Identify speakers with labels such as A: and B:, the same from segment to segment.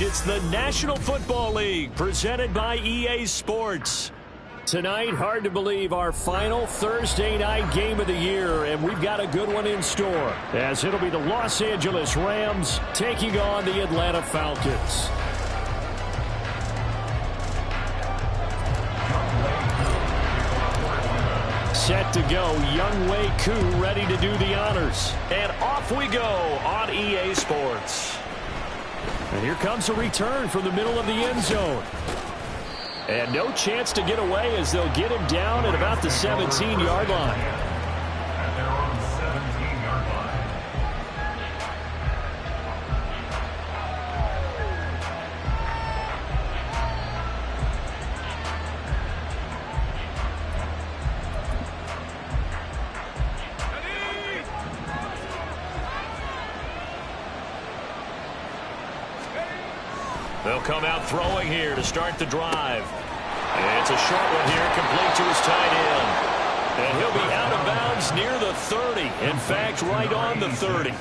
A: It's the National Football League presented by EA Sports. Tonight, hard to believe, our final Thursday night game of the year, and we've got a good one in store, as it'll be the Los Angeles Rams taking on the Atlanta Falcons. Set to go, Younghoe Koo ready to do the honors. And off we go on EA Sports. And here comes a return from the middle of the end zone. And no chance to get away as they'll get him down at about the 17-yard line. They'll come out throwing here to start the drive. And it's a short one here, complete to his tight end. And he'll be out of bounds near the 30. In fact, right on the 30.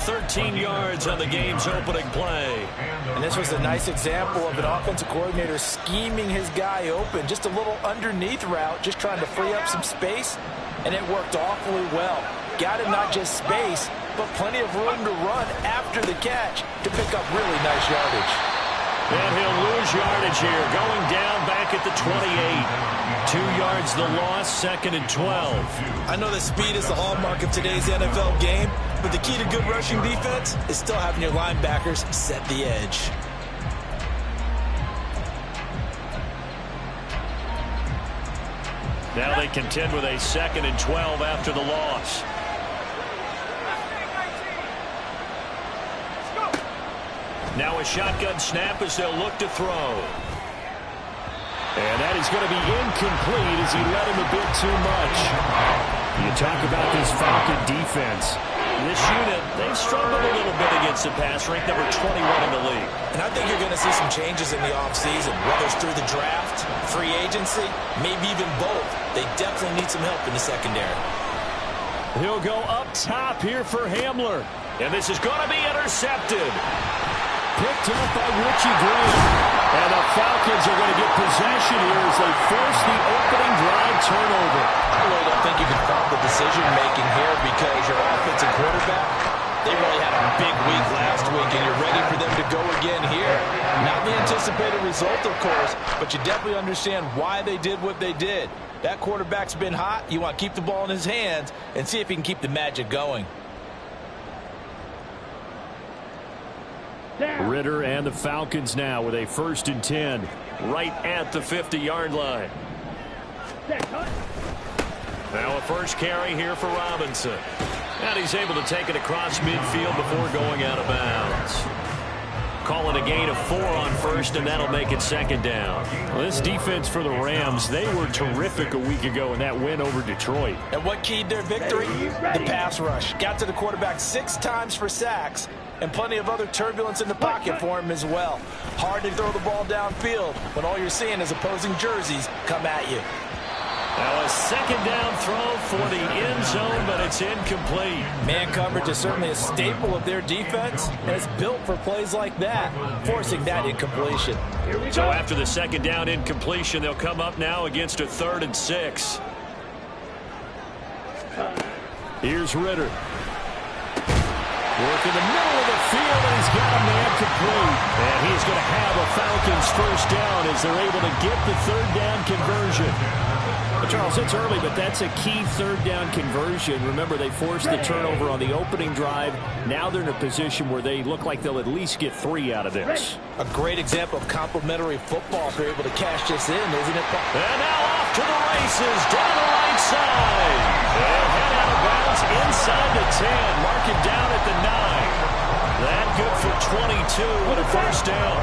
A: 13 yards on the game's opening play.
B: And this was a nice example of an offensive coordinator scheming his guy open. Just a little underneath route, just trying to free up some space. And it worked awfully well. Got him not just space, but plenty of room to run after the catch to pick up really nice yardage.
A: And he'll lose yardage here, going down back at the 28. 2 yards the loss, 2nd and 12.
B: I know that speed is the hallmark of today's NFL game, but the key to good rushing defense is still having your linebackers set the edge.
A: Now they contend with a 2nd and 12 after the loss. Now a shotgun snap as they'll look to throw. And that is going to be incomplete as he let him a bit too much. You talk about this Falcon defense. This unit, they've struggled a little bit against the pass, ranked number 21 in the league.
B: And I think you're going to see some changes in the offseason, whether it's through the draft, free agency, maybe even both. They definitely need some help in the secondary.
A: He'll go up top here for Hamler. And this is going to be intercepted. Picked up by Richie Graham. And the Falcons are going to get possession here as they force the opening drive turnover.
B: I really don't think you can fault the decision-making here because your offensive quarterback, they really had a big week last week, and you're ready for them to go again here. Not the anticipated result, of course, but you definitely understand why they did what they did. That quarterback's been hot. You want to keep the ball in his hands and see if he can keep the magic going.
A: Ritter and the Falcons now with a 1st and 10 right at the 50-yard line. Now a first carry here for Robinson. And he's able to take it across midfield before going out of bounds. Call it a gain of 4 on 1st, and that'll make it 2nd down. Well, this defense for the Rams, they were terrific a week ago in that win over Detroit.
B: And what keyed their victory? The pass rush. Got to the quarterback 6 times for sacks, and plenty of other turbulence in the pocket for him as well. Hard to throw the ball downfield when all you're seeing is opposing jerseys come at you.
A: Now a 2nd down throw for the end zone, but it's incomplete.
B: Man coverage is certainly a staple of their defense, and it's built for plays like that, forcing that incompletion.
A: So after the 2nd down incompletion, they'll come up now against a 3rd and 6. Here's Ritter. Work in the middle of the field, and he's got a man complete. And he's going to have a Falcons 1st down as they're able to get the 3rd down conversion. Well, Charles, it's early, but that's a key 3rd down conversion. Remember, they forced the turnover on the opening drive. Now they're in a position where they look like they'll at least get 3 out of this.
B: A great example of complementary football if they're able to cash this in, isn't it?
A: And now off to the races, down the right side. And head out of bounds inside the 10. Mark it down at the 9. That good for 22 with a 1st down.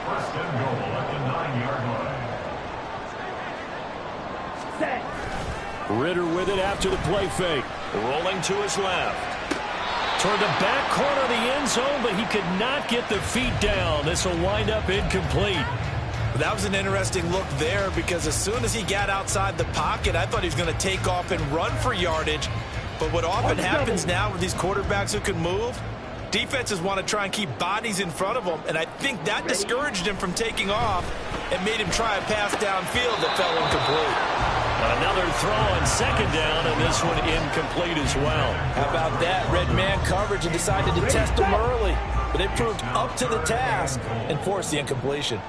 C: First and goal at the 9-yard line.
A: Ritter with it after the play fake. Rolling to his left. Toward the back corner of the end zone, but he could not get the feet down. This will wind up incomplete.
B: That was an interesting look there because as soon as he got outside the pocket, I thought he was going to take off and run for yardage. But what often happens now with these quarterbacks who can move, Defenses want to try and keep bodies in front of them, and I think that discouraged him from taking off and made him try a pass downfield that fell incomplete.
A: Another throw on second down, and this one incomplete as well.
B: How about that? Red man coverage and decided to test him early, but it proved up to the task and forced the incompletion.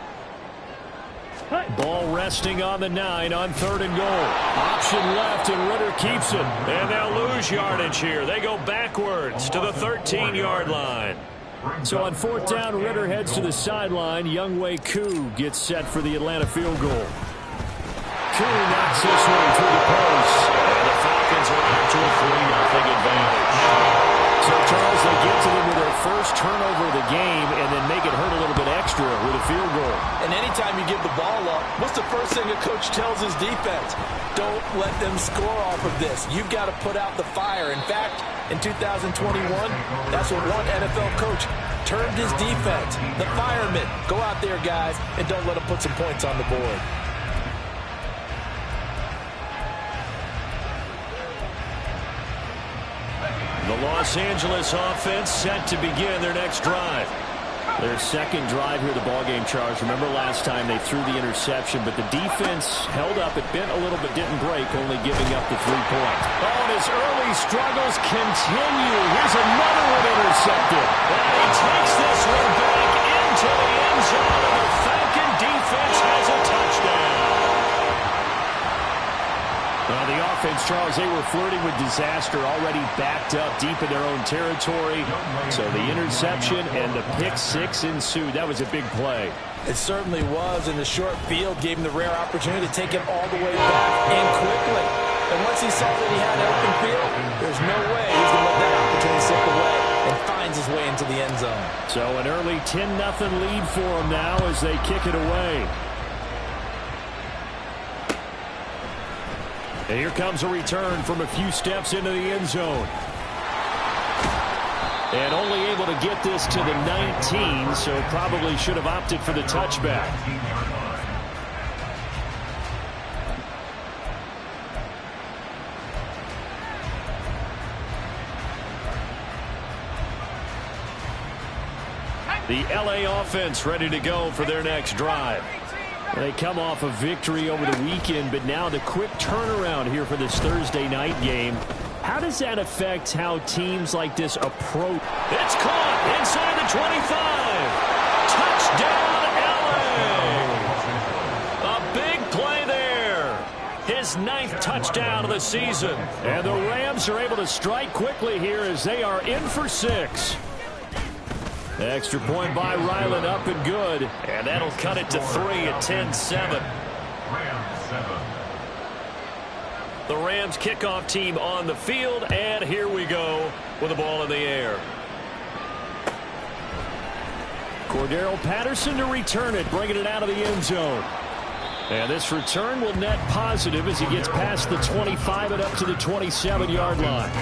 A: Ball resting on the 9 on 3rd and goal. Option left, and Ritter keeps it. And they'll lose yardage here. They go backwards to the 13-yard line. So on 4th down, Ritter heads to the sideline. Younghoe Koo gets set for the Atlanta field goal. Koo knocks this one through the post. And the Falcons are out to a 3-0 advantage. So, Charles, they get to them with their first turnover of the game and then make it hurt a little bit extra with a field goal.
B: And anytime you give the ball up, what's the first thing a coach tells his defense? Don't let them score off of this. You've got to put out the fire. In fact, in 2021, that's what one NFL coach termed his defense. The firemen. Go out there, guys, and don't let them put some points on the board.
A: The Los Angeles offense set to begin their next drive. Their second drive here, the ballgame, Charles. Remember last time they threw the interception, but the defense held up. It bent a little but didn't break, only giving up the 3 points. Oh, and his early struggles continue. Here's another one intercepted. And he takes this one back into the end zone, and the Falcon defense has a touchdown. The offense, Charles, they were flirting with disaster, already backed up deep in their own territory. So the interception and the pick 6 ensued. That was a big play.
B: It certainly was, and the short field gave him the rare opportunity to take it all the way back in quickly. And once he saw that he had an open field, there's no way he's going to let that opportunity slip away, and finds his way into the end zone.
A: So an early 10-0 lead for him now as they kick it away. And here comes a return from a few steps into the end zone. And only able to get this to the 19, so probably should have opted for the touchback. The LA offense ready to go for their next drive. They come off a victory over the weekend, but now the quick turnaround here for this Thursday night game. How does that affect how teams like this approach? It's caught inside the 25. Touchdown, LA! A big play there. His 9th touchdown of the season. And the Rams are able to strike quickly here as they are in for 6. Extra point by Ryland, up and good. And that'll cut it to 3 at 10-7. The Rams kickoff team on the field, and here we go with the ball in the air. Cordero Patterson to return it, bringing it out of the end zone. And this return will net positive as he gets past the 25 and up to the 27-yard line.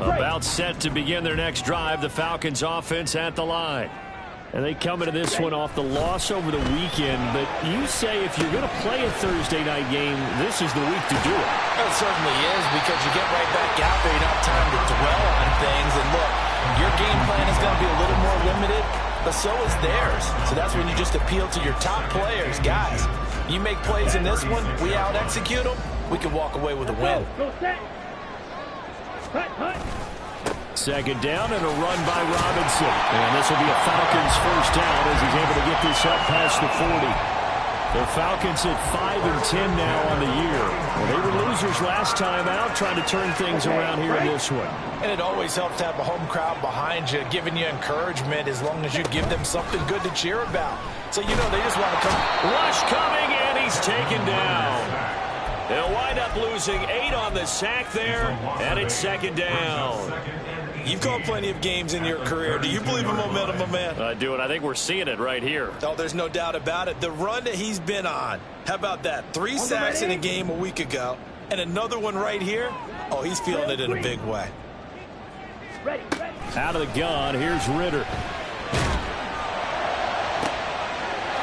A: About set to begin their next drive. The Falcons offense at the line. And they come into this one off the loss over the weekend. But you say if you're going to play a Thursday night game, this is the week to do it.
B: It certainly is, because you get right back out there. You don't have time to dwell on things. And look, your game plan is going to be a little more limited, but so is theirs. So that's when you just appeal to your top players. Guys, you make plays in this one, we out-execute them, we can walk away with a win.
A: Second down and a run by Robinson. And this will be a Falcons first down as he's able to get this up past the 40. The Falcons at 5-10 now on the year. Well, they were losers last time out, trying to turn things around here in this one.
B: And it always helps to have a home crowd behind you, giving you encouragement as long as you give them something good to cheer about. So, you know, they just want to come.
A: Rush coming, and he's taken down. They'll wind up losing 8 on the sack there, and it's second down.
B: You've called plenty of games in your career. Do you believe in momentum, my man?
A: I do, and I think we're seeing it right here.
B: Oh, there's no doubt about it. The run that he's been on. How about that? 3 sacks in a game a week ago, and another one right here. Oh, he's feeling it in a big way.
A: Out of the gun, here's Ritter.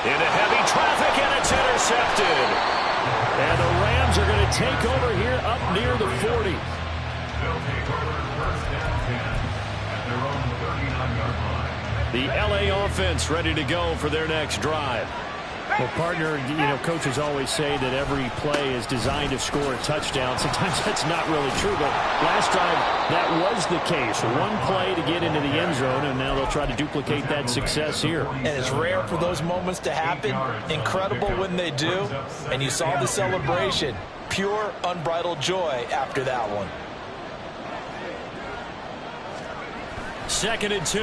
A: Into heavy traffic, and it's intercepted. And the Rams are going to take over here up near the 40.
C: They'll take over first and 10 at their own 39-yard line.
A: The L.A. offense ready to go for their next drive. Well, partner, coaches always say that every play is designed to score a touchdown. Sometimes that's not really true, but last drive that was the case. One play to get into the end zone, and now they'll try to duplicate that success here.
B: And it's rare for those moments to happen. Incredible when they do. And you saw the celebration. Pure, unbridled joy after that one.
A: 2nd and 2.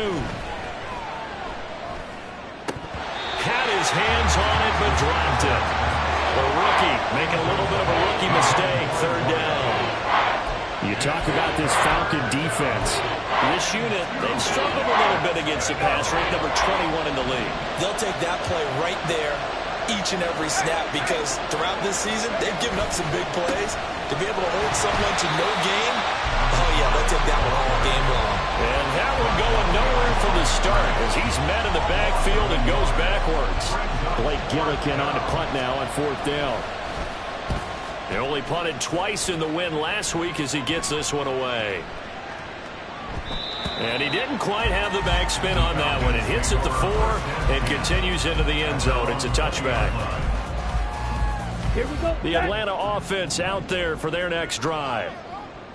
A: Had his hands on it, but dropped it. The rookie making a little bit of a rookie mistake. 3rd down. You talk about this Falcon defense. This unit, they've struggled a little bit against the pass, ranked number 21 in the league.
B: They'll take that play right there each and every snap because throughout this season, they've given up some big plays. To be able to hold someone to no gain, oh, yeah, they'll take that one all game long.
A: And that one going nowhere from the start as he's met in the backfield and goes backwards. Blake Gillikin on to punt now on 4th down. They only punted twice in the win last week as he gets this one away. And he didn't quite have the backspin on that one. It hits at the 4 and continues into the end zone. It's a touchback. Here we go. The Atlanta offense out there for their next drive.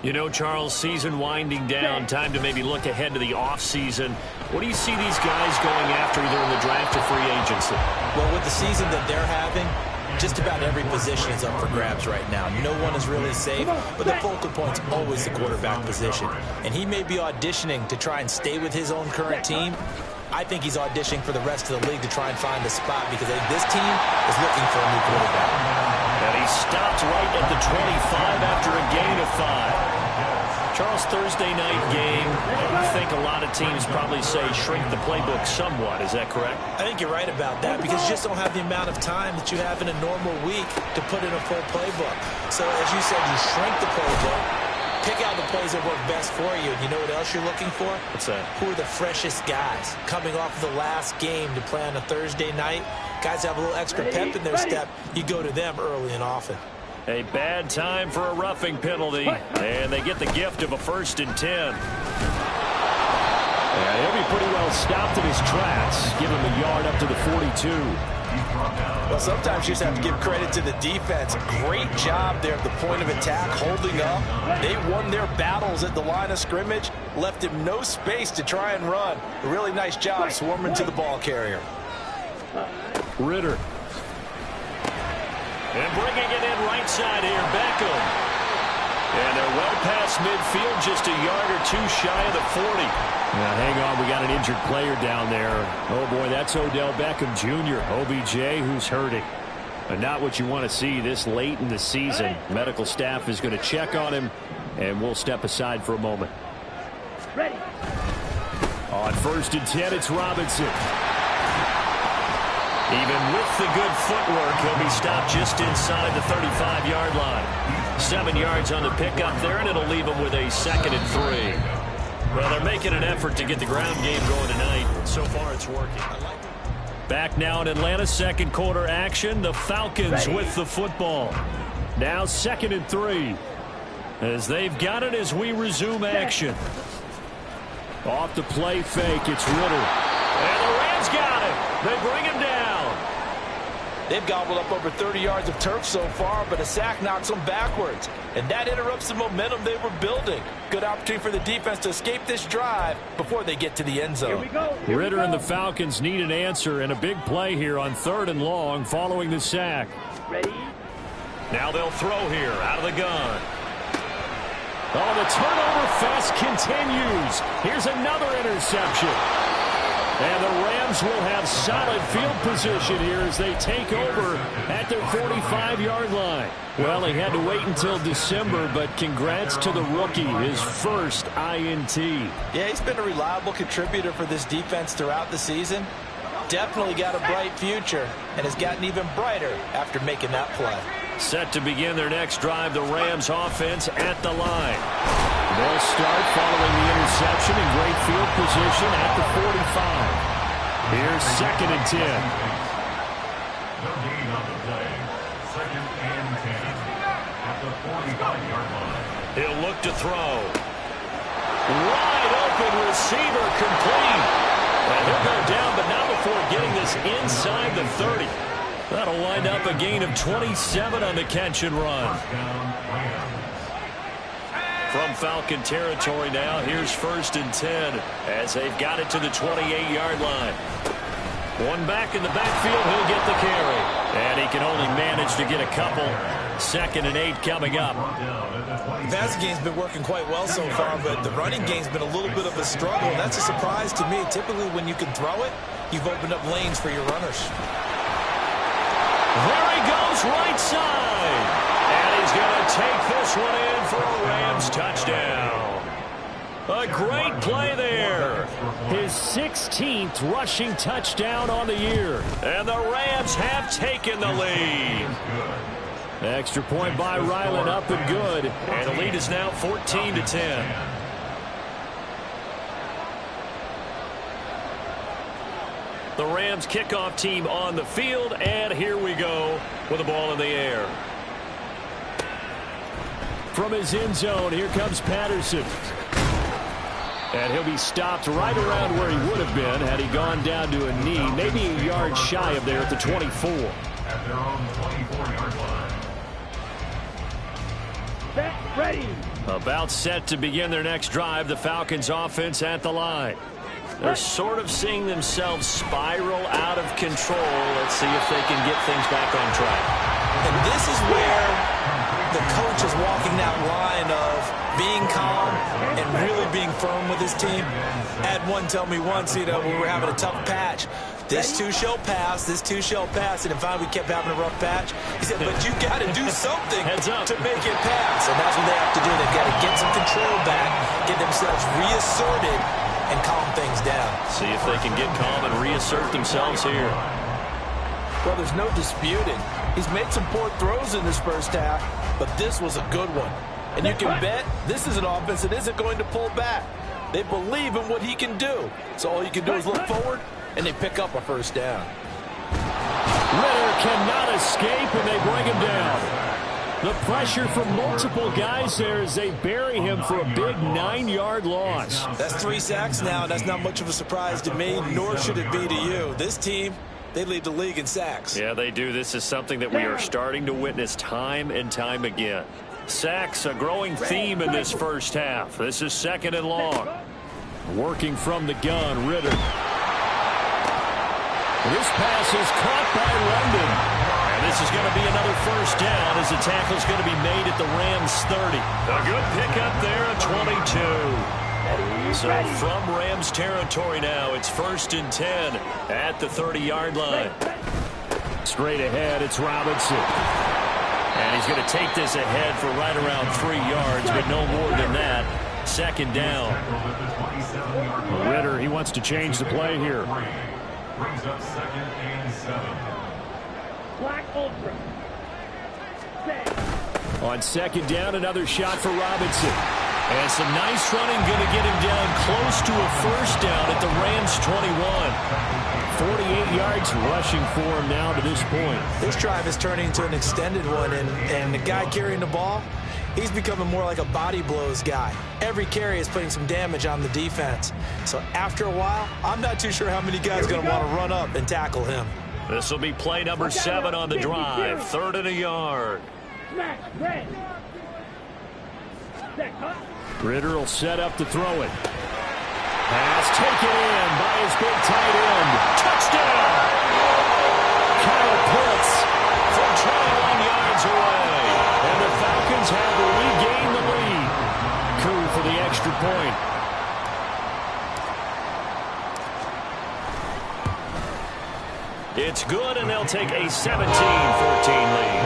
A: You know, Charles, season winding down, time to maybe look ahead to the offseason. What do you see these guys going after either in the draft or free agency?
B: Well, with the season that they're having, just about every position is up for grabs right now. No one is really safe, but the focal point's always the quarterback position. And he may be auditioning to try and stay with his own current team. I think he's auditioning for the rest of the league to try and find a spot because this team is looking for a new quarterback.
A: And he stopped right at the 25 after a gain of 5. Charles, Thursday night game, I think a lot of teams probably say shrink the playbook somewhat. Is that correct?
B: I think you're right about that because you just don't have the amount of time that you have in a normal week to put in a full playbook. So, as you said, you shrink the playbook, pick out the plays that work best for you. And you know what else you're looking for?
A: What's that?
B: Who are the freshest guys coming off the last game to play on a Thursday night? Guys have a little extra pep in their step. You go to them early and often.
A: A bad time for a roughing penalty, and they get the gift of a 1st and 10. And he'll be pretty well stopped in his tracks. Give him a yard up to the 42.
B: Well, sometimes you just have to give credit to the defense. Great job there at the point of attack, holding up. They won their battles at the line of scrimmage, left him no space to try and run. A really nice job swarming to the ball carrier.
A: Ritter. And bringing it in right side here, Beckham. And they're well past midfield, just a yard or two shy of the 40. Now, hang on, we got an injured player down there. Oh, boy, that's Odell Beckham Jr., OBJ, who's hurting. And not what you want to see this late in the season. Medical staff is going to check on him, and we'll step aside for a moment.
D: Ready.
A: On 1st and 10, it's Robinson. Even with the good footwork, he'll be stopped just inside the 35-yard line. 7 yards on the pickup there, and it'll leave him with a 2nd and 3. Well, they're making an effort to get the ground game going tonight. So far, it's working. Back now in Atlanta, 2nd quarter action. The Falcons with the football. Now 2nd and 3. As they've got it as we resume action. Off the play fake, it's Ritter. And the Rams got it. They bring him down.
B: They've gobbled up over 30 yards of turf so far, but a sack knocks them backwards. And that interrupts the momentum they were building. Good opportunity for the defense to escape this drive before they get to the end zone.
A: Ritter and the Falcons need an answer and a big play here on 3rd and long following the sack.
D: Ready?
A: Now they'll throw here out of the gun. Oh, the turnover fest continues. Here's another interception. And the Rams will have solid field position here as they take over at their 45-yard line. Well, he had to wait until December, but congrats to the rookie, his first INT.
B: Yeah, he's been a reliable contributor for this defense throughout the season. Definitely got a bright future and has gotten even brighter after making that play.
A: Set to begin their next drive, the Rams offense at the line. They'll start following the interception in great field position at the 45. Here's 2nd and 10.
C: 45-yard line.
A: He'll look to throw. Wide open receiver complete. And he'll go down, but not before getting this inside the 30. That'll wind up a gain of 27 on the catch and run. From Falcon territory now, here's 1st and 10 as they've got it to the 28-yard line. One back in the backfield, he'll get the carry. And he can only manage to get a couple. 2nd and 8 coming up.
B: The passing game's been working quite well so far, but the running game's been a little bit of a struggle. And that's a surprise to me. Typically, when you can throw it, you've opened up lanes for your runners.
A: There he goes, right side. And he's going to take this one in for a Rams touchdown. A great play there. His 16th rushing touchdown on the year. And the Rams have taken the lead. Extra point by Ryland, up and good. And the lead is now 14-10. The Rams kickoff team on the field, and here we go with the ball in the air. From his end zone, here comes Patterson. And he'll be stopped right around where he would have been had he gone down to a knee, maybe a yard shy of there at the 24.
C: At their own 24-yard line.
D: Set, ready.
A: About set to begin their next drive, the Falcons offense at the line. They're sort of seeing themselves spiral out of control. Let's see if they can get things back on track.
B: And this is where the coach is walking that line of being calm and really being firm with his team. Had one tell me once, we were having a tough patch. This too shall pass, this too shall pass. And finally we kept having a rough patch. He said, but you got to do something to make it pass. And that's what they have to do. They've got to get some control back, get themselves reasserted, and calm things down.
A: See if they can get calm and reassert themselves here.
E: Well, there's no disputing. He's made some poor throws in this first half, but this was a good one. And you can bet this is an offense that isn't going to pull back. They believe in what he can do. So all you can do is look forward, and they pick up a first down.
A: Ritter cannot escape, and they bring him down. The pressure from multiple guys there as they bury him for a big 9-yard loss.
B: That's 3 sacks now. That's not much of a surprise to me, nor should it be to you. This team, they lead the league in sacks.
A: Yeah, they do. This is something that we are starting to witness time and time again. Sacks, a growing theme in this first half. This is 2nd and long. Working from the gun, Ritter. This pass is caught by London. And this is going to be another first down as the tackle is going to be made at the Rams 30. A good pickup there at 22. So from Rams territory now, it's 1st and 10 at the 30-yard line. Straight ahead, it's Robinson. And he's going to take this ahead for right around 3 yards, but no more than that. 2nd down. Ritter, he wants to change the play here.
C: Brings up 2nd and 7.
D: Black Ultra.
A: On 2nd down, another shot for Robinson. And some nice running, going to get him down close to a first down at the Rams 21. 48 yards rushing for him now to this point.
B: This drive is turning into an extended one, and the guy carrying the ball, he's becoming more like a body blows guy. Every carry is putting some damage on the defense. So after a while, I'm not too sure how many guys are going to want to run up and tackle him.
A: This will be play number 7 on the drive. 3rd and a yard. Ritter will set up to throw it. Pass taken in by his big tight end. Touchdown! Kyle Pitts from 21 yards away. And the Falcons have regained the lead. Coup for the extra point. It's good, and they'll take a 17-14 lead.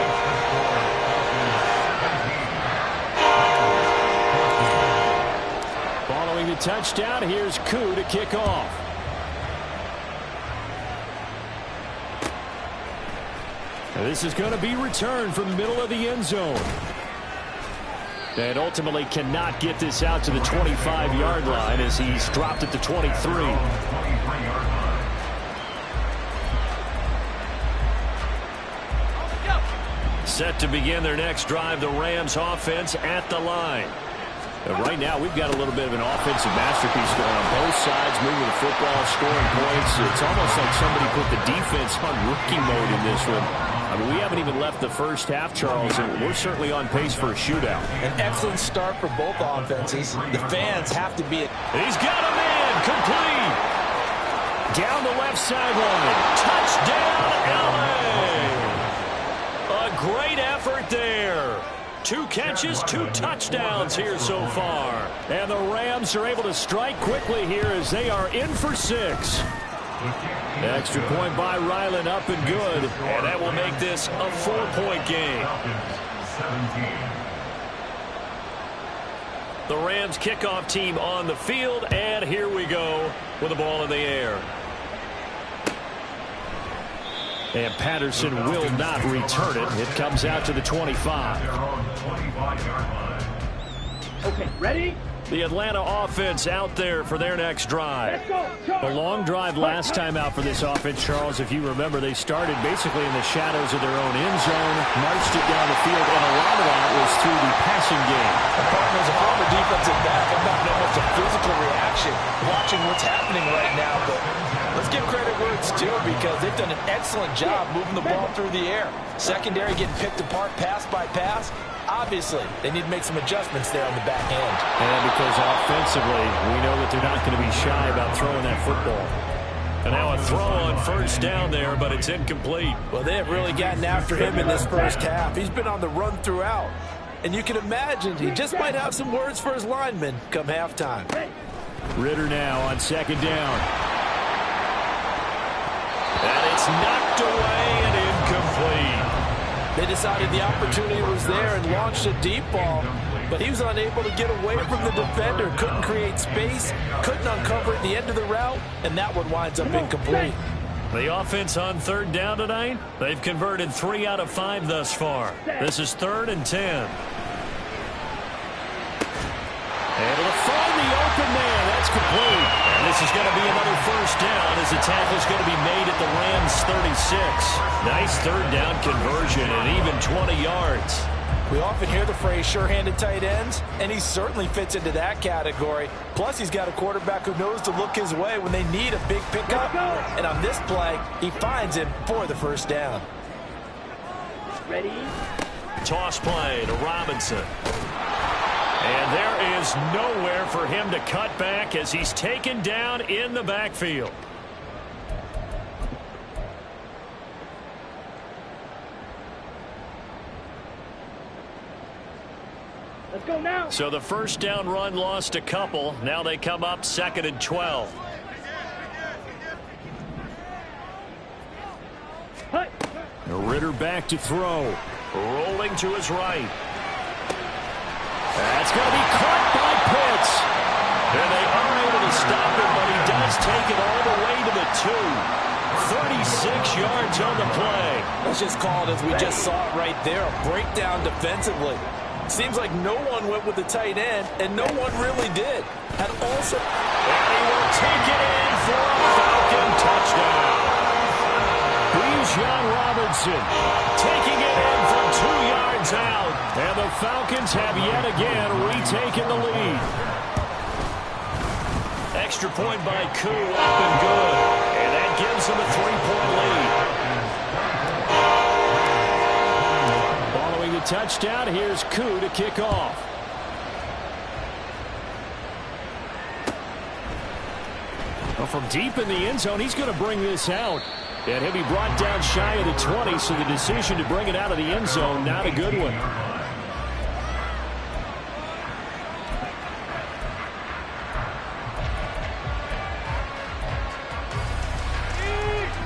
A: Following the touchdown, here's Koo to kick off. And this is going to be returned from the middle of the end zone. And ultimately cannot get this out to the 25-yard line as he's dropped at the 23. Set to begin their next drive, the Rams offense at the line. And right now, we've got a little bit of an offensive masterpiece going on both sides, moving the football, scoring points. It's almost like somebody put the defense on rookie mode in this one. I mean, we haven't even left the first half, Charles, and we're certainly on pace for a shootout.
E: An excellent start for both offenses. The fans have to be...
A: He's got a man, complete. Down the left sideline. Touchdown, LA. A great effort there. 2 catches, 2 touchdowns here so far. And the Rams are able to strike quickly here as they are in for 6. Extra point by Ryland, up and good. And that will make this a 4-point game. The Rams kickoff team on the field, and here we go with the ball in the air. And Patterson will not return it. It comes out to the 25.
D: Okay, ready?
A: The Atlanta offense out there for their next drive. The long drive last time out for this offense, Charles, if you remember, they started basically in the shadows of their own end zone, marched it down the field, and a lot of that was through the passing game.
E: As a former defensive back, I'm not knowing much a physical reaction watching what's happening right now, but let's give credit where it's due because they've done an excellent job moving the ball through the air. Secondary getting picked apart pass by pass. Obviously, they need to make some adjustments there on the back end.
A: And because offensively, we know that they're not going to be shy about throwing that football. And now a throw on first down there, but it's incomplete.
E: Well, they have really gotten after him in this first half. He's been on the run throughout. And you can imagine he just might have some words for his linemen come halftime.
A: Ritter now on second down. And it's knocked away and incomplete.
E: They decided the opportunity was there and launched a deep ball, but he was unable to get away from the defender, couldn't create space, couldn't uncover at the end of the route, and that one winds up incomplete.
A: The offense on third down tonight, they've converted 3 out of 5 thus far. This is 3rd and 10. Able to find the open man. That's complete. And this is going to be another first down as the tackle is going to be made at the Rams' 36. Nice third down conversion and even 20 yards.
E: We often hear the phrase sure-handed tight ends, and he certainly fits into that category. Plus, he's got a quarterback who knows to look his way when they need a big pickup. And on this play, he finds him for the first down.
D: Ready?
A: Toss play to Robinson. And there is nowhere for him to cut back as he's taken down in the backfield.
D: Let's go now.
A: So the first down run lost a couple. Now they come up 2nd and 12.
D: Hey.
A: Ritter back to throw. Rolling to his right. That's going to be caught by Pitts. And they are able to stop him, but he does take it all the way to the 2. 36 yards on the play.
E: Let's just call it as we just saw it right there. A breakdown defensively. Seems like no one went with the tight end, and no one really did. And also...
A: And he will take it in for a Falcon touchdown. Bijan Robinson taking it in from 2 yards out. And the Falcons have yet again retaken the lead. Extra point by Koo, up and good. And that gives them a 3-point lead. Following the touchdown, here's Koo to kick off. Well, from deep in the end zone, he's going to bring this out. And he'll be brought down shy of the 20, so the decision to bring it out of the end zone, not a good one.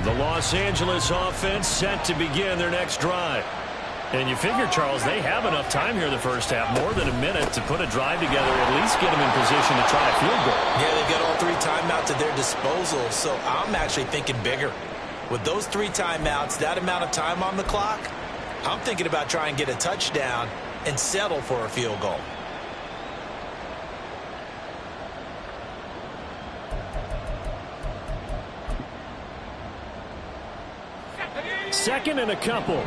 A: The Los Angeles offense set to begin their next drive. And you figure, Charles, they have enough time here in the first half, more than a minute, to put a drive together, at least get them in position to try a field goal.
E: Yeah, they've got all 3 timeouts at their disposal, so I'm actually thinking bigger. With those 3 timeouts, that amount of time on the clock, I'm thinking about trying to get a touchdown and settle for a field goal.
A: Second and a couple.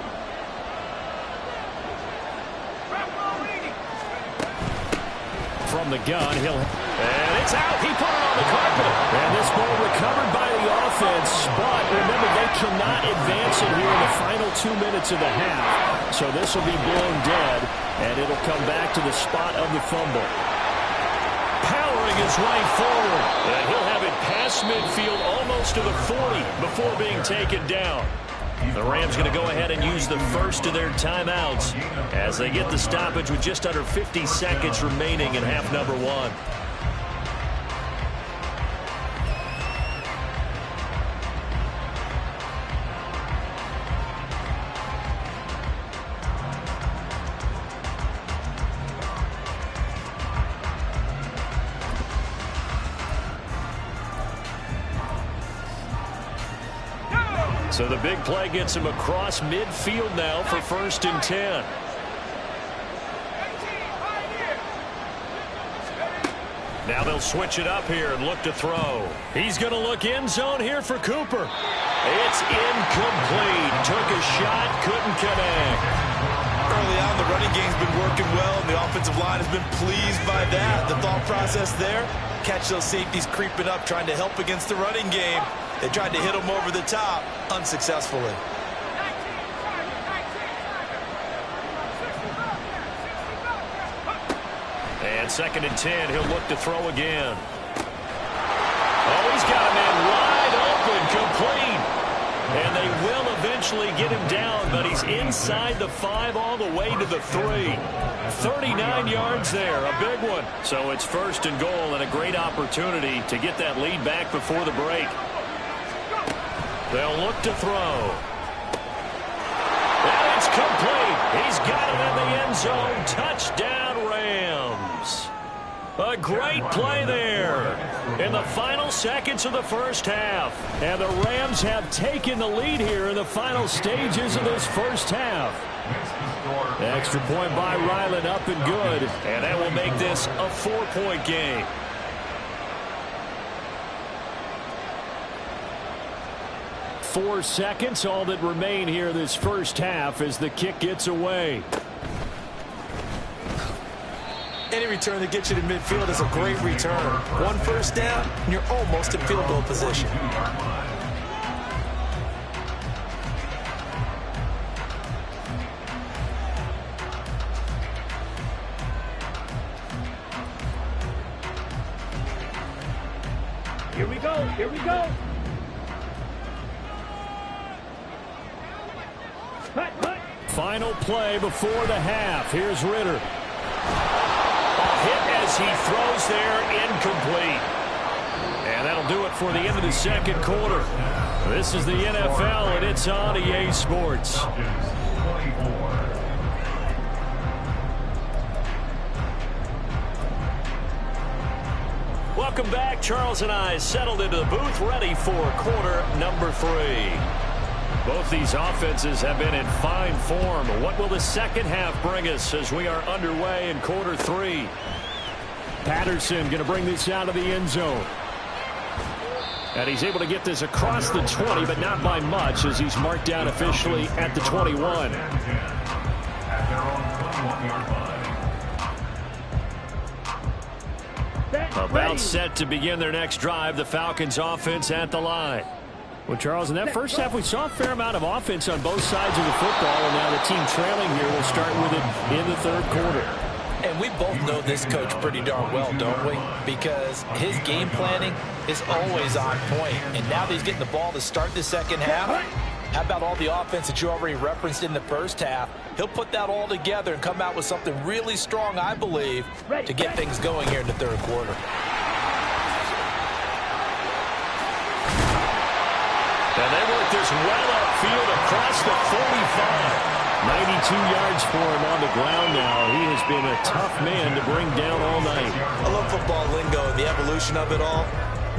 A: from the gun. And it's out. He put it on the carpet. And this ball recovered by the offense. But remember, they cannot advance it here in the final 2 minutes of the half. So this will be blown dead, and it'll come back to the spot of the fumble. Powering his way forward. And he'll have it past midfield almost to the 40 before being taken down. The Rams going to go ahead and use the first of their timeouts as they get the stoppage with just under 50 seconds remaining in half number one. So the big play gets him across midfield now for 1st and 10. Now they'll switch it up here and look to throw. He's going to look end zone here for Cooper. It's incomplete. Took a shot, couldn't connect.
E: Early on, the running game's been working well, and the offensive line has been pleased by that. The thought process there, catch those safeties creeping up, trying to help against the running game. They tried to hit him over the top, unsuccessfully.
A: And 2nd and 10, he'll look to throw again. Oh, he's got a man wide open, complete. And they will eventually get him down, but he's inside the 5 all the way to the 3. 39 yards there, a big one. So it's 1st and goal and a great opportunity to get that lead back before the break. They'll look to throw. And it's complete. He's got it in the end zone. Touchdown, Rams. A great play there in the final seconds of the first half. And the Rams have taken the lead here in the final stages of this first half. Extra point by Ryland, up and good. And that will make this a 4-point game. Four seconds, all that remain here this first half as the kick gets away.
E: Any return that gets you to midfield is a great return. 1 first down, and you're almost in field goal position.
D: Here we go. Here we go.
A: Final play before the half. Here's Ritter. A hit as he throws there, incomplete. And that'll do it for the end of the second quarter. This is the NFL, and it's on EA Sports. Welcome back. Charles and I settled into the booth, ready for quarter number 3. Both these offenses have been in fine form. What will the second half bring us as we are underway in quarter 3? Patterson going to bring this out of the end zone. And he's able to get this across the 20, but not by much as he's marked down officially at the 21. About set to begin their next drive. The Falcons offense at the line. Well, Charles, in that first half, we saw a fair amount of offense on both sides of the football, and now the team trailing here will start with it in the third quarter.
E: And we both know this coach pretty darn well, don't we? Because his game planning is always on point. And now that he's getting the ball to start the second half, how about all the offense that you already referenced in the first half? He'll put that all together and come out with something really strong, I believe, to get things going here in the third quarter.
A: And they work this well upfield across the 45. 92 yards for him on the ground now. He has been a tough man to bring down all night.
E: I love football lingo and the evolution of it all.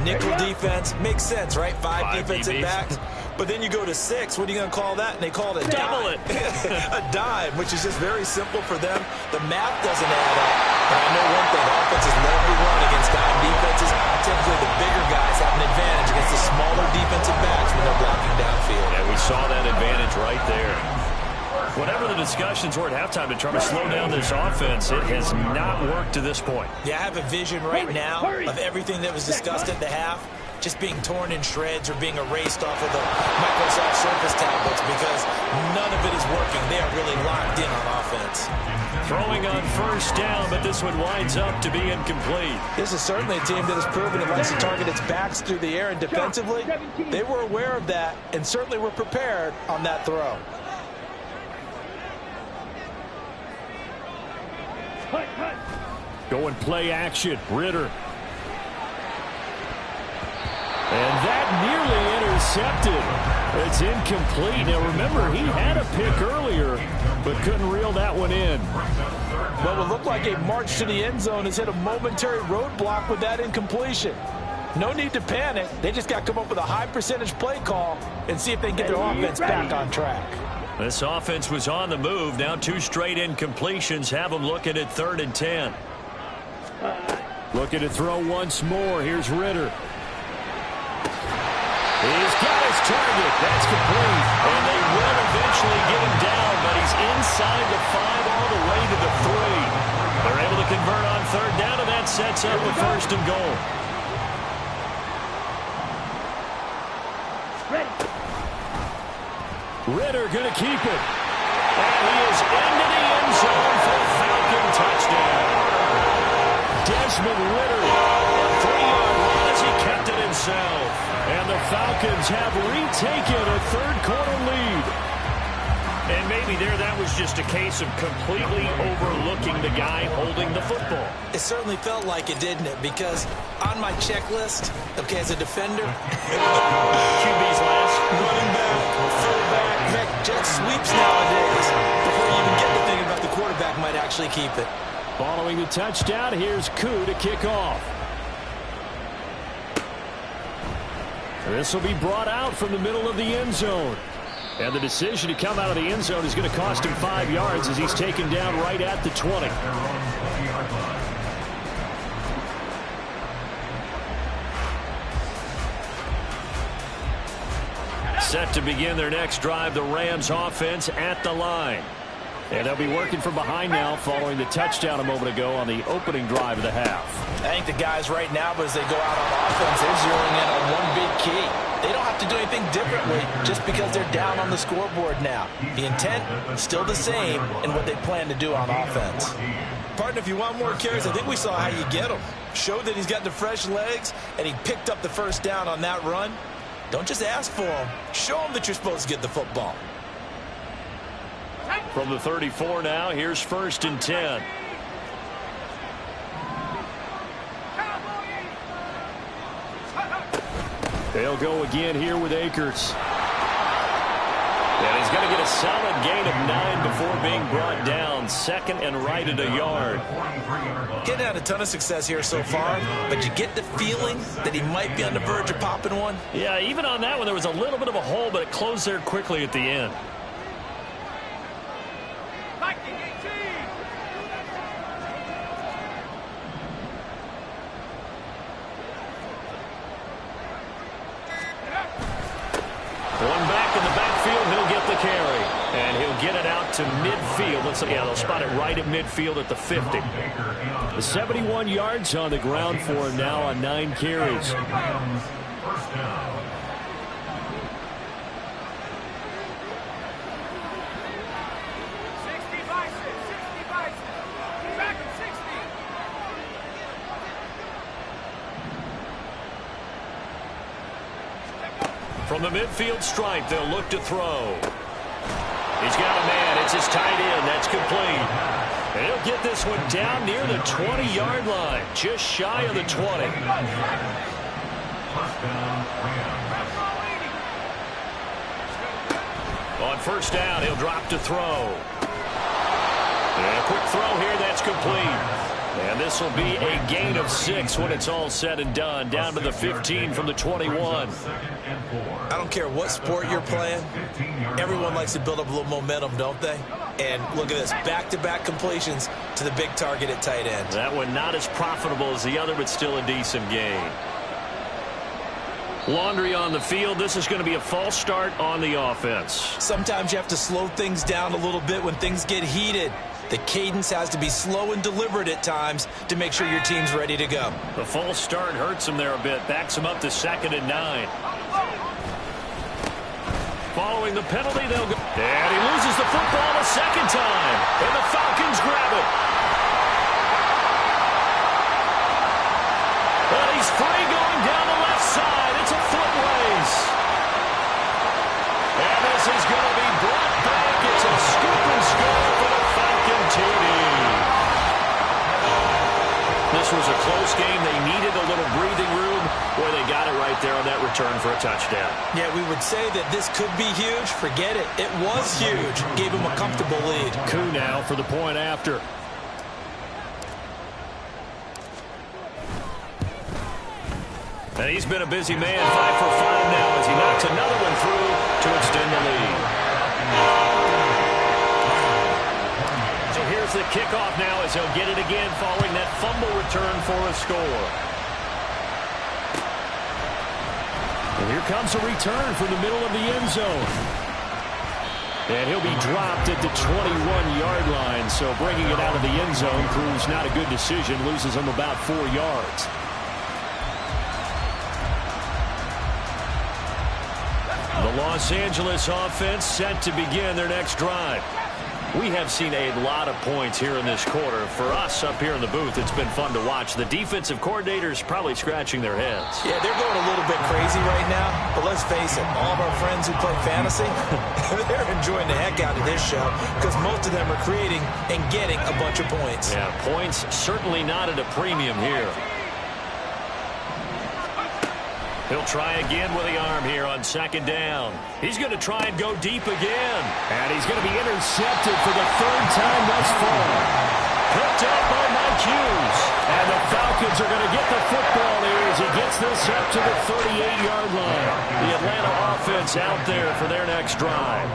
E: Nickel defense makes sense, right? Five defensive
A: DBs.
E: backs. But then you go to 6. What are you going to call that? And they call it a
A: Double
E: dime.
A: it.
E: A dime, which is just very simple for them. The math doesn't add up. But I know one thing. Offenses love to run against dime defenses. Typically, the bigger guys have an advantage against the smaller defensive backs when they're blocking downfield.
A: And we saw that advantage right there. Whatever the discussions were at halftime to try to slow down this offense, it has not worked to this point.
E: Yeah, I have a vision right now of everything that was discussed at the half just being torn in shreds or being erased off of the Microsoft Surface tablets because none of it is working. They are really locked in on offense.
A: Throwing on first down, but this one winds up to be incomplete.
E: This is certainly a team that has proven it likes to target its backs through the air, and defensively, they were aware of that and certainly were prepared on that throw.
A: Going play action, Ritter. And that nearly intercepted. It's incomplete. Now remember, he had a pick earlier, but couldn't reel that one in.
E: What would look like a march to the end zone has hit a momentary roadblock with that incompletion. No need to panic. They just got to come up with a high percentage play call and see if they can get their offense back on track.
A: This offense was on the move. Now 2 straight incompletions have them looking at 3rd and 10. Looking to throw once more. Here's Ritter. He's got his target. That's complete. And they will eventually get him down, but he's inside the 5 all the way to the 3. They're able to convert on 3rd down, and that sets up the 1st and goal. Ritter going to keep it. And he is into the end zone for a Falcon touchdown. Desmond Ritter, a 3-yard run as he kept it himself. And the Falcons have retaken a 3rd quarter lead. And maybe that was just a case of completely overlooking the guy holding the football.
E: It certainly felt like it, didn't it? Because on my checklist, okay, as a defender,
A: QB's last.
E: running back, fullback, heck, jet sweeps nowadays. Before you even get to thinking about the quarterback might actually keep it.
A: Following the touchdown, here's Koo to kick off. This will be brought out from the middle of the end zone. And the decision to come out of the end zone is going to cost him 5 yards as he's taken down right at the 20. Set to begin their next drive, the Rams offense at the line. And they'll be working from behind now following the touchdown a moment ago on the opening drive of the half.
E: I think the guys right now, as they go out on offense, they're zeroing in on one big key. They don't have to do anything differently just because they're down on the scoreboard now. The intent still the same in what they plan to do on offense. Partner, if you want more carries, I think we saw how you get them. Show that he's got the fresh legs, and he picked up the 1st down on that run. Don't just ask for them. Show them that you're supposed to get the football.
A: From the 34 now, here's 1st and 10. They'll go again here with Akers. And he's going to get a solid gain of 9 before being brought down. 2nd and right at a yard.
E: Getting had a ton of success here so far, but you get the feeling that he might be on the verge of popping one.
A: Yeah, even on that one, there was a little bit of a hole, but it closed there quickly at the end. One back in the backfield, he'll get the carry. And he'll get it out to midfield. Yeah, they'll spot it right at midfield at the 50. The 71 yards on the ground for him now on 9 carries. From the midfield stripe, they'll look to throw. He's got a man. It's his tight end. That's complete. And he'll get this one down near the 20-yard line, just shy of the 20. On 1st down, he'll drop to throw. And a quick throw here. That's complete. And this will be a gain of 6 when it's all said and done. Down to the 15 from the 21.
E: I don't care what sport you're playing. Everyone likes to build up a little momentum, don't they? And look at this. Back-to-back completions to the big target at tight end.
A: That one not as profitable as the other, but still a decent gain. Laundry on the field. This is going to be a false start on the offense.
E: Sometimes you have to slow things down a little bit when things get heated. The cadence has to be slow and deliberate at times to make sure your team's ready to go.
A: The false start hurts him there a bit. Backs him up to 2nd and 9. Following the penalty, they'll go. And he loses the football a second time. And the Falcons grab it. And he's free going down the left side. It's a foot race. And this is going to be brought back. It's a scoop and score for the Falcon TD. This was a close game. They needed a little breathing room. Boy, they got it right there on that return for a touchdown.
E: Yeah, we would say that this could be huge. Forget it. It was huge. Gave him a comfortable lead.
A: Coup now for the point after. And he's been a busy man, 5 for 5 now as he knocks another one through to extend the lead. So here's the kickoff now as he'll get it again following that fumble return for a score. And here comes a return from the middle of the end zone. And he'll be dropped at the 21-yard line. So bringing it out of the end zone proves not a good decision. Loses him about 4 yards. The Los Angeles offense set to begin their next drive. We have seen a lot of points here in this quarter. For us up here in the booth, it's been fun to watch. The defensive coordinators probably scratching their heads.
E: Yeah, they're going a little bit crazy right now. But let's face it, all of our friends who play fantasy, they're enjoying the heck out of this show because most of them are creating and getting a bunch of points.
A: Yeah, points certainly not at a premium here. He'll try again with the arm here on 2nd down. He's going to try and go deep again. And he's going to be intercepted for the 3rd time thus far. Picked up by Mike Hughes. And the Falcons are going to get the football here as he gets this up to the 38-yard line. The Atlanta offense out there for their next drive.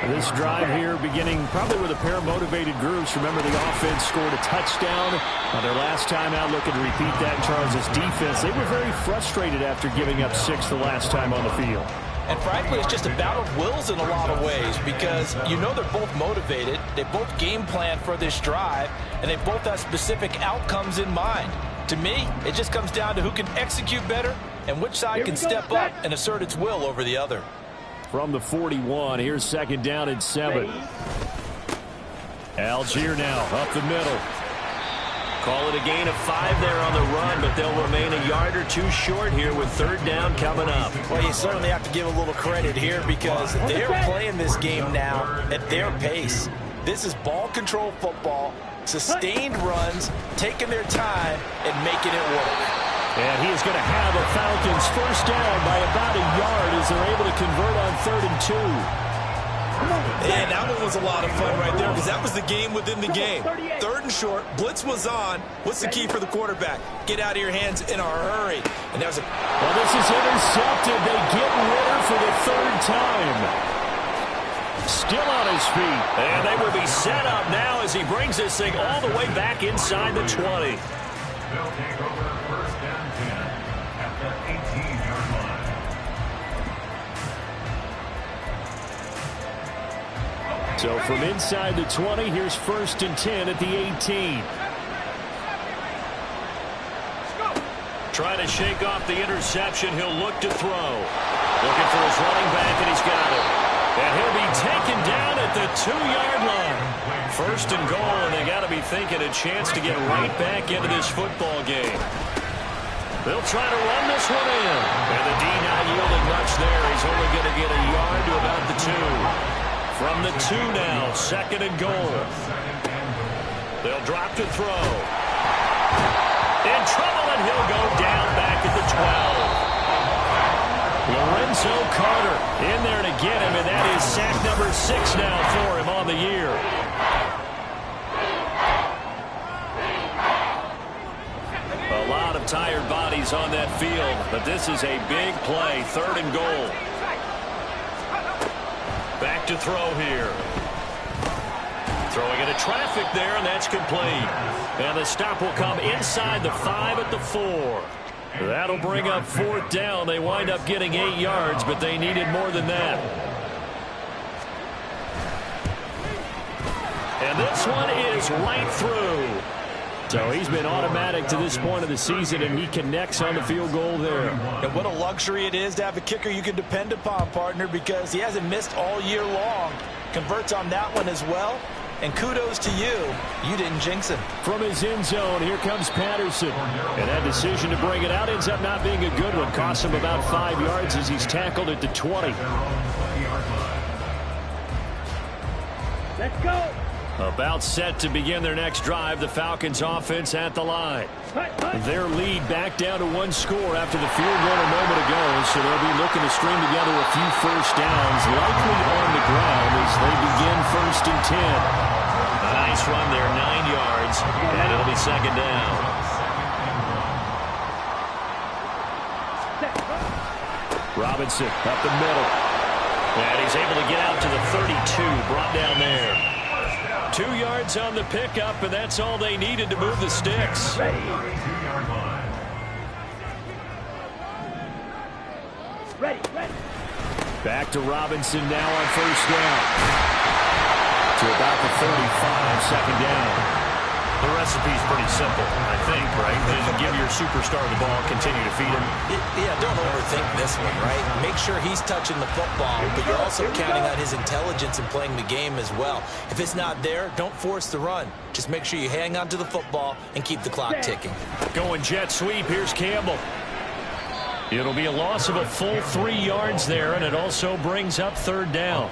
A: This drive here beginning probably with a pair of motivated groups. Remember, the offense scored a touchdown their last time out. Looking to repeat that. Charles' defense, they were very frustrated after giving up 6 the last time on the field.
E: And frankly, it's just a battle of wills in a lot of ways because you know they're both motivated. They both game plan for this drive, and they both have specific outcomes in mind. To me, it just comes down to who can execute better and which side can step up and assert its will over the other.
A: From the 41, here's 2nd down and 7. Algier now up the middle. Call it a gain of 5 there on the run, but they'll remain a yard or 2 short here with 3rd down coming up.
E: Well, you certainly have to give a little credit here because they're playing this game now at their pace. This is ball control football, sustained runs, taking their time and making it work.
A: And he is going to have a Falcons 1st down by about a yard as they're able to convert on 3rd and 2.
E: And that one was a lot of fun right there because that was the game within the game. 3rd and short, blitz was on. What's the key for the quarterback? Get out of your hands in a hurry. And that was
A: well, this is intercepted. They get Ritter for the 3rd time. Still on his feet. And they will be set up now as he brings this thing all the way back inside the 20.
C: They'll take over 1st and 10 at the 18-yard line.
A: So from inside the 20, here's 1st and 10 at the 18. Trying to shake off the interception. He'll look to throw. Looking for his running back, and he's got it. And he'll be taken down at the 2-yard line. 1st and goal, and they got to be thinking a chance to get right back into this football game. They'll try to run this one in. And the D not yielding much there. He's only going to get a yard to about the 2. From the 2 now, 2nd and goal. They'll drop to throw. In trouble, and he'll go down back at the 12. Lorenzo Carter in there to get him, and that is sack number 6 now for him on the year. A lot of tired bodies on that field, but this is a big play. 3rd and goal. Back to throw here. Throwing into traffic there, and that's complete. And the stop will come inside the 5 at the 4. That'll bring up 4th down. They wind up getting 8 yards, but they needed more than that. And this one is right through. So he's been automatic to this point of the season, and he connects on the field goal there.
E: And what a luxury it is to have a kicker you can depend upon, partner, because he hasn't missed all year long. Converts on that one as well. And kudos to you. You didn't jinx him.
A: From his end zone, here comes Patterson. And that decision to bring it out ends up not being a good one. Costs him about 5 yards as he's tackled at the 20.
D: Let's go.
A: About set to begin their next drive. The Falcons offense at the line. Their lead back down to 1 score after the field goal a moment ago. So they'll be looking to string together a few first downs, likely on the ground as they begin 1st and 10. A nice run there, 9 yards, and it'll be 2nd down. Robinson up the middle. And he's able to get out to the 32, brought down there. 2 yards on the pickup, and that's all they needed to move the sticks.
D: Ready.
A: Back to Robinson now on 1st down. To about the 35, 2nd down. The recipe's pretty simple, I think, right? Just give your superstar the ball, continue to feed him.
E: Yeah, don't overthink this one, right? Make sure he's touching the football, but you're also counting on his intelligence in playing the game as well. If it's not there, don't force the run. Just make sure you hang on to the football and keep the clock ticking.
A: Going jet sweep, here's Campbell. It'll be a loss of a full 3 yards there, and it also brings up 3rd down.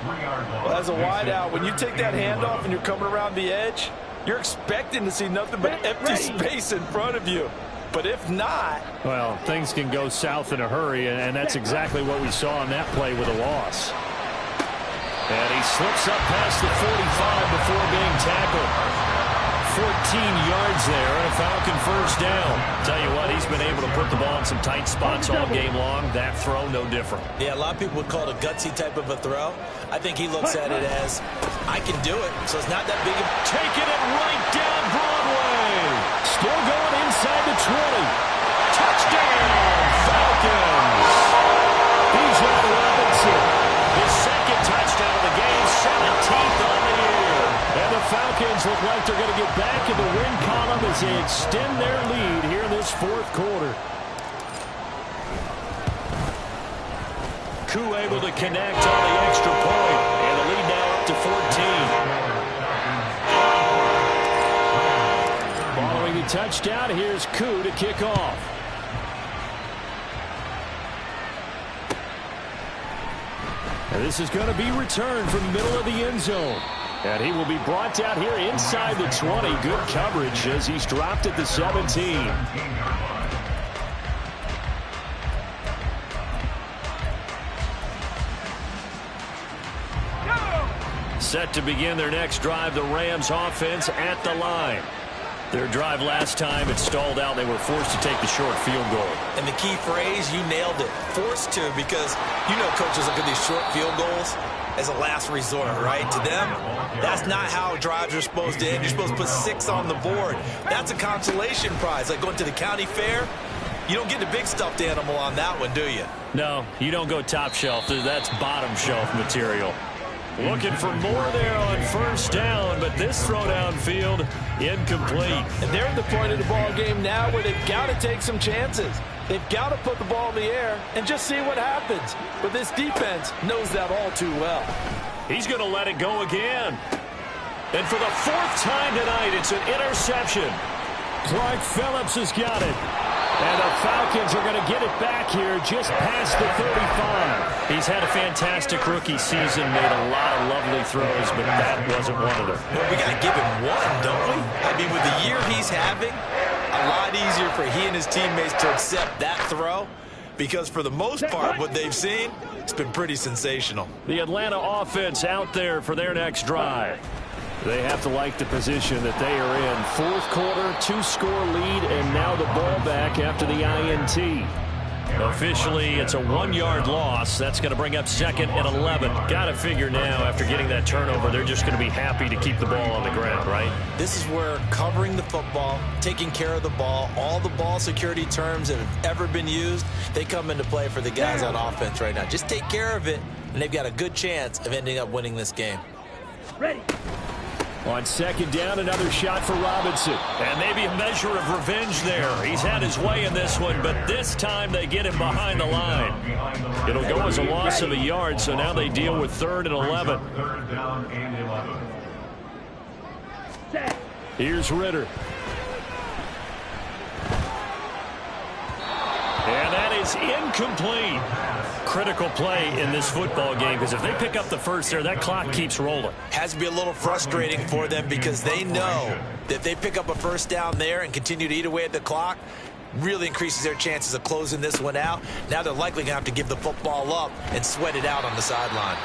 E: Well, as a wideout, when you take that handoff and you're coming around the edge, you're expecting to see nothing but empty space in front of you. But if not...
A: Well, things can go south in a hurry, and that's exactly what we saw on that play with a loss. And he slips up past the 45 before being tackled. 14 yards there and a Falcon 1st down. Tell you what, he's been able to put the ball in some tight spots all game long. That throw, no different.
E: Yeah, a lot of people would call it a gutsy type of a throw. I think he looks at it as, I can do it, so it's not that big of...
A: Taking it right down Broadway. Still going inside the 20. Touchdown, Falcons. He's on Robinson. His 2nd touchdown of the game, 17th on the year. And the Falcons look like they're going to get back in the win column as they extend their lead here in this 4th quarter. Koo able to connect on the extra point, and the lead now up to 14. Following the touchdown, here's Koo to kick off. And this is going to be returned from the middle of the end zone. And he will be brought down here inside the 20. Good coverage as he's dropped at the 17. Set to begin their next drive, the Rams offense at the line. Their drive last time, it stalled out. They were forced to take the short field goal.
E: And the key phrase, you nailed it. Forced to, because you know coaches look at these short field goals as a last resort, right? To them, that's not how drives are supposed to end. You're supposed to put 6 on the board. That's a consolation prize, like going to the county fair. You don't get the big stuffed animal on that one, do you?
A: No, you don't go top shelf. That's bottom shelf material. Looking for more there on 1st down, but this throw downfield incomplete.
E: And they're at the point of the ball game now where they've got to take some chances. They've got to put the ball in the air and just see what happens. But this defense knows that all too well.
A: He's going to let it go again. And for the 4th time tonight, it's an interception. Clark Phillips has got it. And the Falcons are going to get it back here just past the 35. He's had a fantastic rookie season, made a lot of lovely throws, but that wasn't one of them.
E: Well, we got to give him one, don't we? I mean, with the year he's having, a lot easier for he and his teammates to accept that throw, because for the most part, what they've seen, it's been pretty sensational.
A: The Atlanta offense out there for their next drive. They have to like the position that they are in. 4th quarter, 2-score lead, and now the ball back after the INT. Officially, it's a 1-yard loss. That's going to bring up 2nd and 11. Got to figure now, after getting that turnover, they're just going to be happy to keep the ball on the ground, right?
E: This is where covering the football, taking care of the ball, all the ball security terms that have ever been used, they come into play for the guys on offense right now. Just take care of it, and they've got a good chance of ending up winning this game.
D: Ready.
A: On 2nd down, another shot for Robinson. And maybe a measure of revenge there. He's had his way in this one, but this time they get him behind the line. It'll go as a loss of a yard, so now they deal with 3rd and 11.
C: Third down and 11.
A: Here's Ritter. And that is incomplete. Critical play in this football game, because if they pick up the first there, that clock keeps rolling.
E: Has to be a little frustrating for them because they know that if they pick up a first down there and continue to eat away at the clock, really increases their chances of closing this one out. Now they're likely going to have to give the football up and sweat it out on the sideline.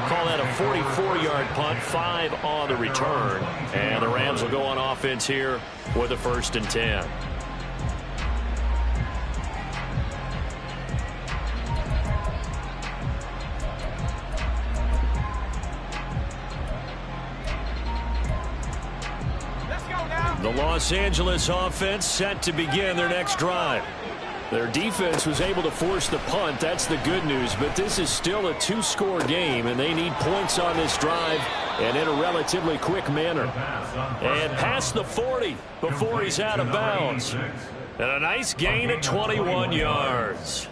A: Call that a 44-yard punt, 5 on the return. And the Rams will go on offense here with a 1st and 10. The Los Angeles offense set to begin their next drive. Their defense was able to force the punt. That's the good news. But this is still a 2-score game, and they need points on this drive and in a relatively quick manner. And past the 40 before he's out of bounds. And a nice gain of 21 yards.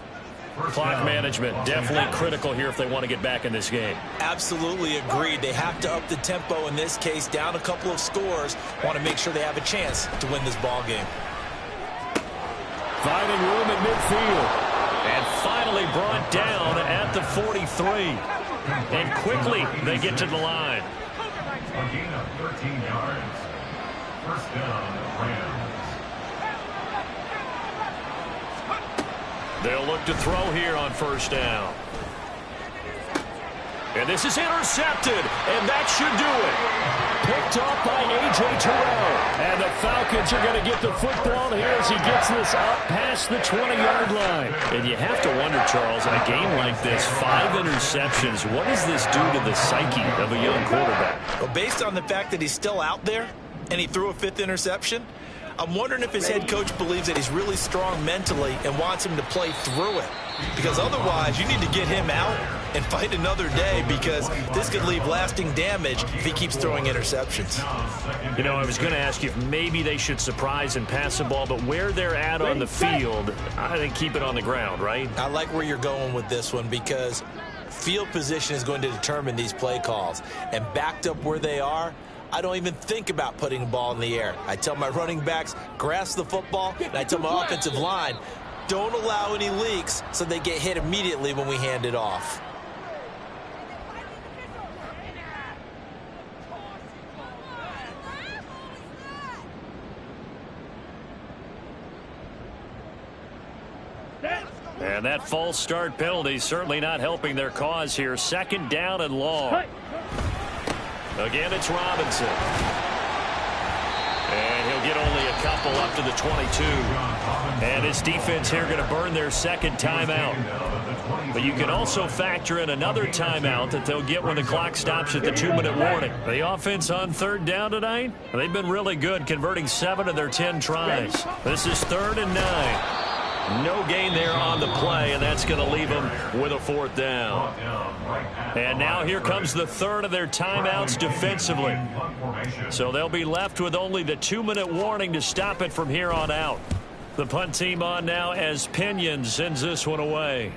A: Clock management definitely critical here if they want to get back in this game.
E: Absolutely agreed. They have to up the tempo in this case, down a couple of scores. Want to make sure they have a chance to win this ball game.
A: Finding room at midfield. And finally brought down at the 43. And quickly they get to the line.
C: A gain of 13 yards. First down, Rams.
A: They'll look to throw here on 1st down. And this is intercepted, and that should do it. Picked up by A.J. Terrell. And the Falcons are going to get the football here as he gets this up past the 20-yard line. And you have to wonder, Charles, in a game like this, 5 interceptions, what does this do to the psyche of a young quarterback?
E: Well, based on the fact that he's still out there and he threw a 5th interception, I'm wondering if his head coach believes that he's really strong mentally and wants him to play through it. Because otherwise, you need to get him out and fight another day, because this could leave lasting damage if he keeps throwing interceptions.
A: You know, I was going to ask you if maybe they should surprise and pass the ball, but where they're at on the field, I think keep it on the ground, right?
E: I like where you're going with this one, because field position is going to determine these play calls. And backed up where they are, I don't even think about putting the ball in the air. I tell my running backs, grasp the football, and I tell my offensive line, don't allow any leaks so they get hit immediately when we hand it off.
A: And that false start penalty certainly not helping their cause here. 2nd down and long. Again, it's Robinson. And he'll get only a couple up to the 22. And his defense here going to burn their 2nd timeout. But you can also factor in another timeout that they'll get when the clock stops at the 2-minute warning. The offense on 3rd down tonight, they've been really good, converting 7 of their 10 tries. This is 3rd and 9. No gain there on the play, and that's going to leave them with a 4th down. And now here comes the 3rd of their timeouts defensively. So they'll be left with only the 2-minute warning to stop it from here on out. The punt team on now as Pinion sends this one away.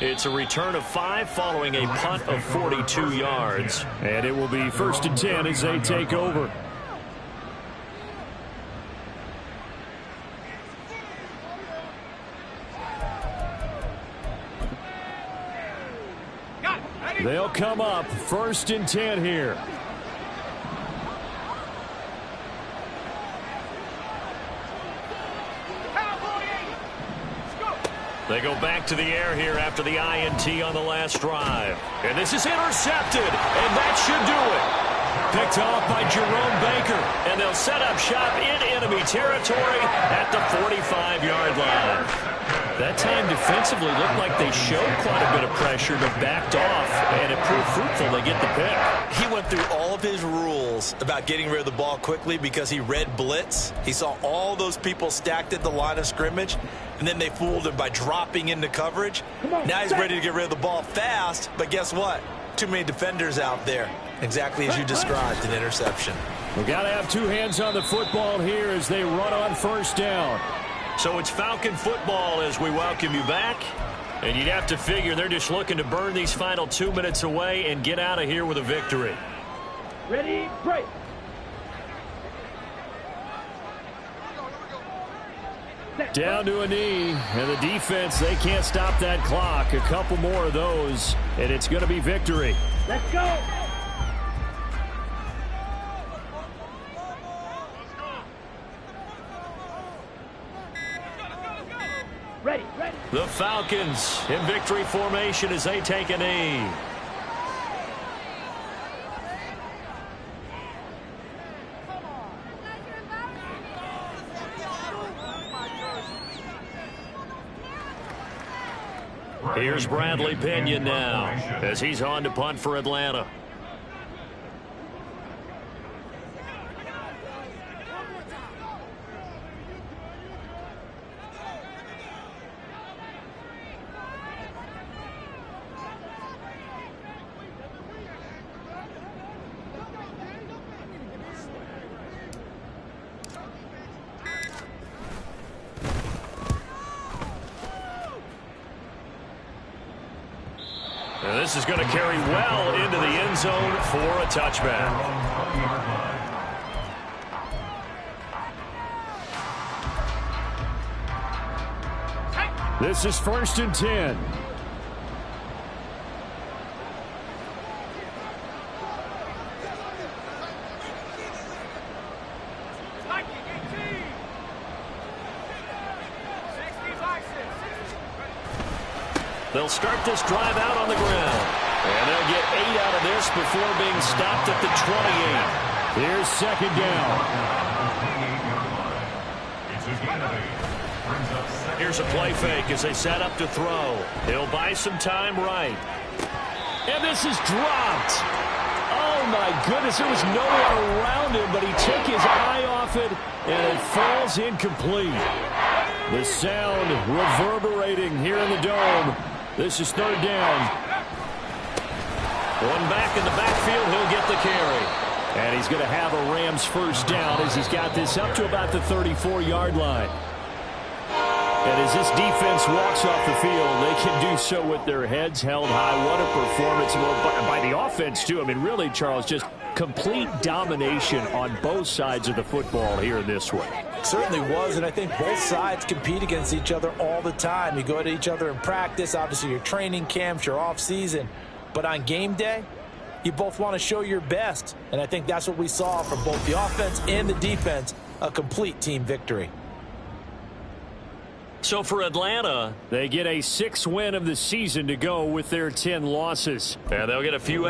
A: It's a return of 5 following a punt of 42 yards. And it will be 1st and 10 as they take over. They'll come up 1st and 10 here. They go back to the air here after the INT on the last drive. And this is intercepted, and that should do it. Picked off by Jerome Baker. And they'll set up shop in enemy territory at the 45-yard line. That time defensively looked like they showed quite a bit of pressure but backed off, and it proved fruitful. They get the pick.
E: He went through all of his rules about getting rid of the ball quickly because he read blitz. He saw all those people stacked at the line of scrimmage, and then they fooled him by dropping into coverage. Now he's ready to get rid of the ball fast, but guess what? Too many defenders out there. Exactly as you described, an interception.
A: We got to have two hands on the football here as they run on first down. So it's Falcon football as we welcome you back. And you'd have to figure they're just looking to burn these final 2 minutes away and get out of here with a victory.
D: Ready, break.
A: Down to a knee, and the defense, they can't stop that clock. A couple more of those, and it's going to be victory.
D: Let's go. Ready, ready.
A: The Falcons in victory formation as they take a knee. Here's Bradley Pinion now as he's on to punt for Atlanta. And this is going to carry well into the end zone for a touchback. This is 1st and 10. They'll start this drive out on the ground. And they'll get 8 out of this before being stopped at the 28. Here's 2nd down. Here's a play fake as they set up to throw. He'll buy some time right. And this is dropped. Oh, my goodness. There was no one around him, but he took his eye off it, and it falls incomplete. The sound reverberating here in the dome. This is 3rd down. One back in the backfield. He'll get the carry. And he's going to have a Rams 1st down as he's got this up to about the 34-yard line. And as this defense walks off the field, they can do so with their heads held high. What a performance by the offense, too. I mean, really, Charles, just complete domination on both sides of the football here in this one.
E: Certainly was, and I think both sides compete against each other all the time. You go to each other in practice, obviously your training camps, your off-season. But on game day, you both want to show your best. And I think that's what we saw from both the offense and the defense, a complete team victory.
A: So for Atlanta, they get a 6th win of the season to go with their 10 losses. And they'll get a few